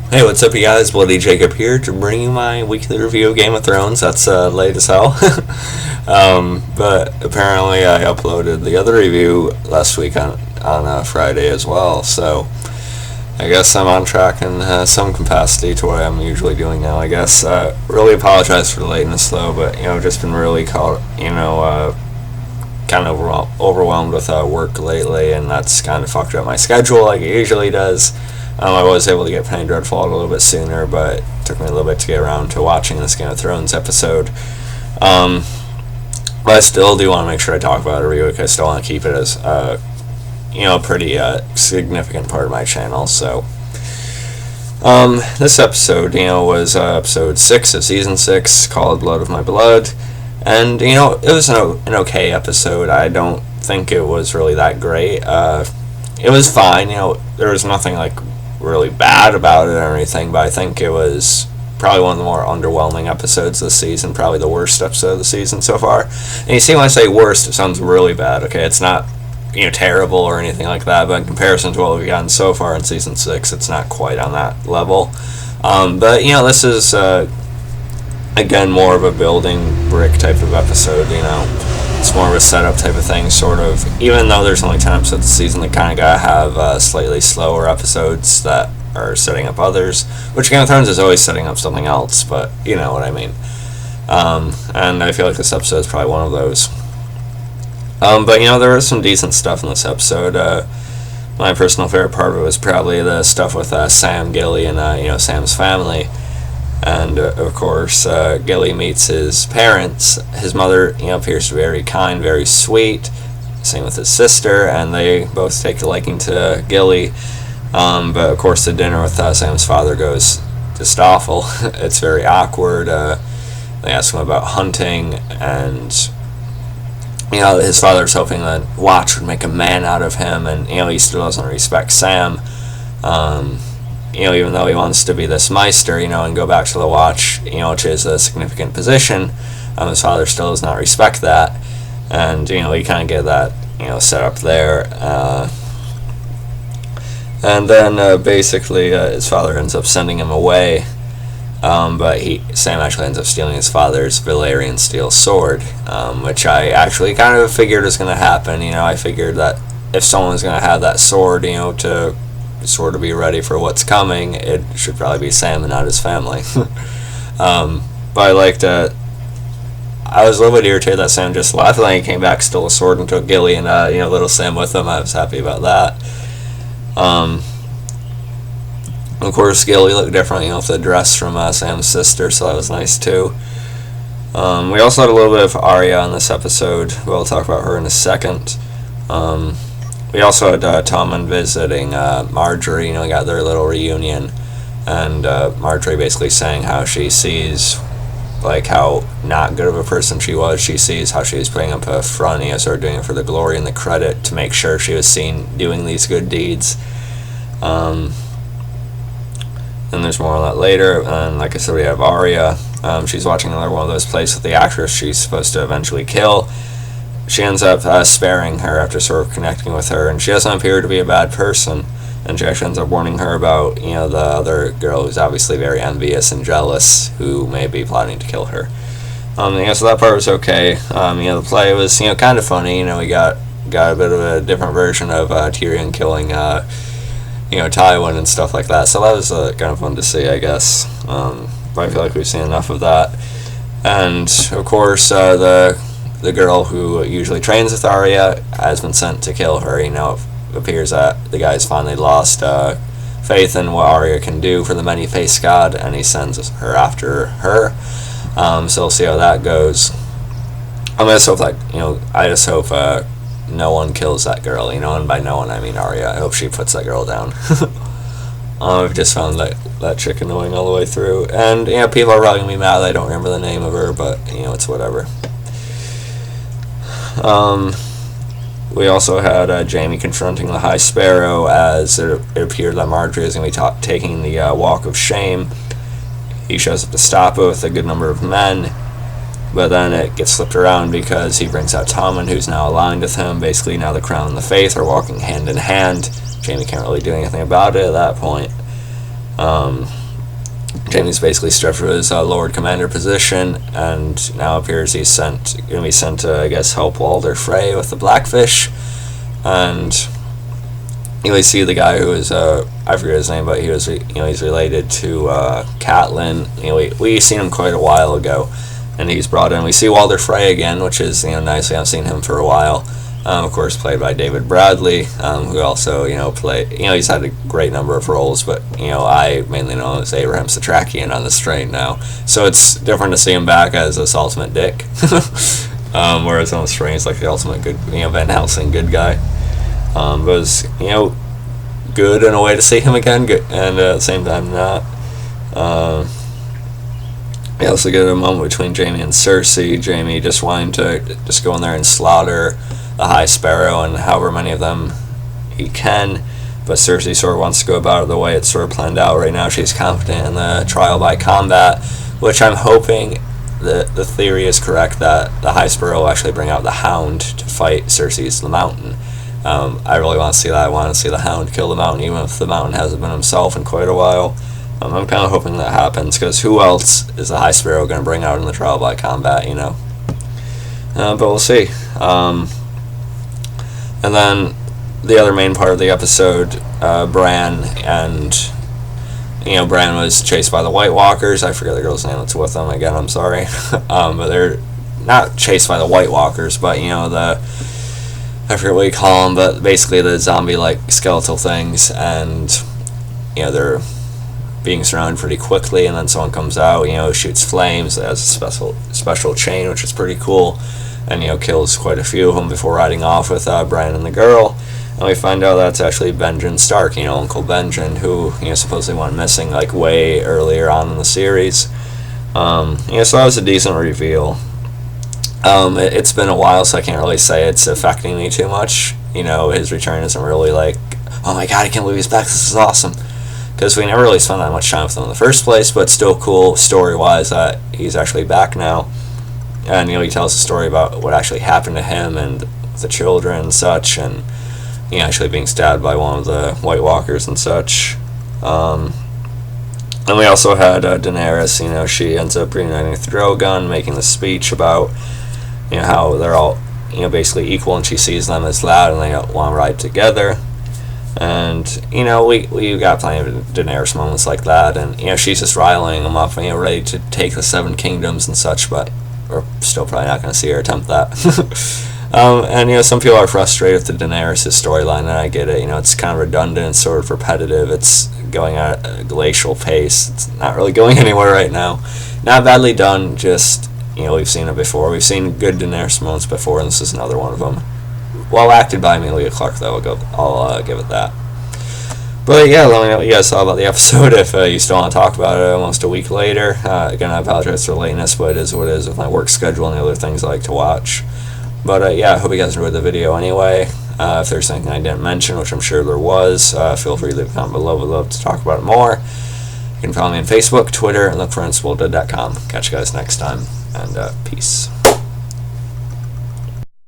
Hey, what's up, you guys? Bloody Jacob here to bring you my weekly review of Game of Thrones. That's late as hell. But apparently, I uploaded the other review last week on Friday as well. So I guess I'm on track in some capacity to what I'm usually doing now. I guess. Really apologize for the lateness though, but just been really caught. Kind of overwhelmed with work lately, and that's kind of fucked up my schedule like it usually does. I was able to get Penny Dreadful out a little bit sooner, but it took me a little bit to get around to watching this Game of Thrones episode. But I still do want to make sure I talk about it, because I still want to keep it as a pretty significant part of my channel. So this episode, was episode 6 of season 6, called Blood of My Blood. And, it was an okay episode. I don't think it was really that great. It was fine. There was nothing, really bad about it or anything, but I think it was probably one of the more underwhelming episodes this season, probably the worst episode of the season so far. And you see, when I say worst, it sounds really bad, okay? It's not, terrible or anything like that, but in comparison to what we've gotten so far in season 6, it's not quite on that level. But, this is... again, more of a building brick type of episode, It's more of a setup type of thing, sort of. Even though there's only 10 episodes this season, they kind of gotta have slightly slower episodes that are setting up others. Which Game of Thrones is always setting up something else, but you know what I mean. And I feel like this episode is probably one of those. But there was some decent stuff in this episode. My personal favorite part of it was probably the stuff with Sam, Gilly, and Sam's family. And of course, Gilly meets his parents. His mother, appears to be very kind, very sweet. Same with his sister, and they both take a liking to Gilly. But of course, the dinner with Sam's father goes just awful. It's very awkward. They ask him about hunting, and his father's hoping that Watch would make a man out of him, and he still doesn't respect Sam. Even though he wants to be this Meister, and go back to the Watch, which is a significant position, his father still does not respect that, and, you kind of get that, set up there, and then, basically, his father ends up sending him away, but Sam actually ends up stealing his father's valyrian steel sword, which I actually kind of figured was going to happen. I figured that if someone was going to have that sword, to sort of be ready for what's coming, it should probably be Sam and not his family. But I liked it. I was a little bit irritated that Sam just left, and then he came back, stole a sword, and took Gilly and little Sam with him. I was happy about that. Of course, Gilly looked different, with the dress from Sam's sister, so that was nice too. We also had a little bit of Arya in this episode. We'll talk about her in a second. We also had Tommen visiting Marjorie. We got their little reunion, and Marjorie basically saying how she sees, how not good of a person she was. She sees how she was putting up a front, sort of doing it for the glory and the credit to make sure she was seen doing these good deeds. And there's more on that later. And like I said, we have Arya. She's watching another one of those plays with the actress she's supposed to eventually kill. She ends up sparing her after sort of connecting with her, and she doesn't appear to be a bad person, and she actually ends up warning her about, the other girl who's obviously very envious and jealous, who may be plotting to kill her. So that part was okay. The play was, kind of funny. We got a bit of a different version of Tyrion killing, Tywin and stuff like that, so that was kind of fun to see, I guess. But I feel like we've seen enough of that. And, of course, the girl who usually trains with Arya has been sent to kill her. It appears that the guy's finally lost faith in what Arya can do for the many-faced god, and he sends her after her. So we'll see how that goes. I just hope no one kills that girl, and by no one I mean Arya. I hope she puts that girl down. I've just found that chick annoying all the way through. And, people are probably going to be mad that I don't remember the name of her, but, it's whatever. We also had Jaime confronting the High Sparrow, as it appeared that Marjorie is going to be taking the walk of shame. He shows up to stop it with a good number of men, but then it gets flipped around because he brings out Tommen, who's now aligned with him. Basically, now the Crown and the Faith are walking hand in hand. Jaime can't really do anything about it at that point. Jaime's basically stripped of his Lord Commander position, and now appears he's going to be sent to, I guess, help Walder Frey with the Blackfish. And you see the guy who is I forget his name, but he was he's related to Catelyn. We seen him quite a while ago, and he's brought in. We see Walder Frey again, which is nice. We haven't seen him for a while. Of course, played by David Bradley, who also played. He's had a great number of roles, but I mainly know him as Abraham Satrakian on The Strain now. So it's different to see him back as this ultimate dick, whereas on The Strain he's like the ultimate good, Van Helsing good guy. But it was good in a way to see him again, good, and at the same time not. We also get a moment between Jaime and Cersei. Jaime just wanting to just go in there and slaughter the High Sparrow and however many of them he can, but Cersei sort of wants to go about it the way it's sort of planned out right now. She's confident in the trial by combat, which I'm hoping the theory is correct, that the High Sparrow will actually bring out the Hound to fight Cersei's the Mountain. I really want to see that. I want to see the Hound kill the Mountain, even if the Mountain hasn't been himself in quite a while. I'm kind of hoping that happens, because who else is the High Sparrow going to bring out in the trial by combat, but we'll see. And then the other main part of the episode, Bran Bran was chased by the White Walkers. I forget the girl's name that's with them. Again, I'm sorry. But they're not chased by the White Walkers, but I forget what you call them, but basically the zombie-like skeletal things, and they're being surrounded pretty quickly, and then someone comes out, shoots flames, has a special chain, which is pretty cool, and kills quite a few of them before riding off with Bran and the girl. And we find out that's actually Benjin Stark, Uncle Benjin, who supposedly went missing like way earlier on in the series. So that was a decent reveal. It's been a while, so I can't really say it's affecting me too much. His return isn't really like, oh my god, I can't believe he's back, this is awesome, because we never really spent that much time with him in the first place. But still cool story-wise that he's actually back now. And he tells a story about what actually happened to him and the children and such, and actually being stabbed by one of the White Walkers and such. And we also had Daenerys. She ends up reuniting with Drogon, making the speech about how they're all basically equal, and she sees them as that, and they want to ride together. And we got plenty of Daenerys moments like that, and she's just riling them up, ready to take the 7 kingdoms and such, but we're still probably not going to see her attempt that. And some people are frustrated with the Daenerys' storyline, and I get it. It's kind of redundant, sort of repetitive. It's going at a glacial pace. It's not really going anywhere right now. Not badly done, just we've seen it before. We've seen good Daenerys moments before, and this is another one of them. Well acted by Emilia Clarke, though. I'll give it that. But yeah, let me know what you guys thought about the episode. If you still want to talk about it almost a week later. Again, I apologize for lateness, but it is what it is with my work schedule and the other things I like to watch. But yeah, I hope you guys enjoyed the video anyway. If there's something I didn't mention, which I'm sure there was, feel free to leave a comment below. I'd love to talk about it more. You can follow me on Facebook, Twitter, and look for unspooleddead.com. Catch you guys next time, and peace.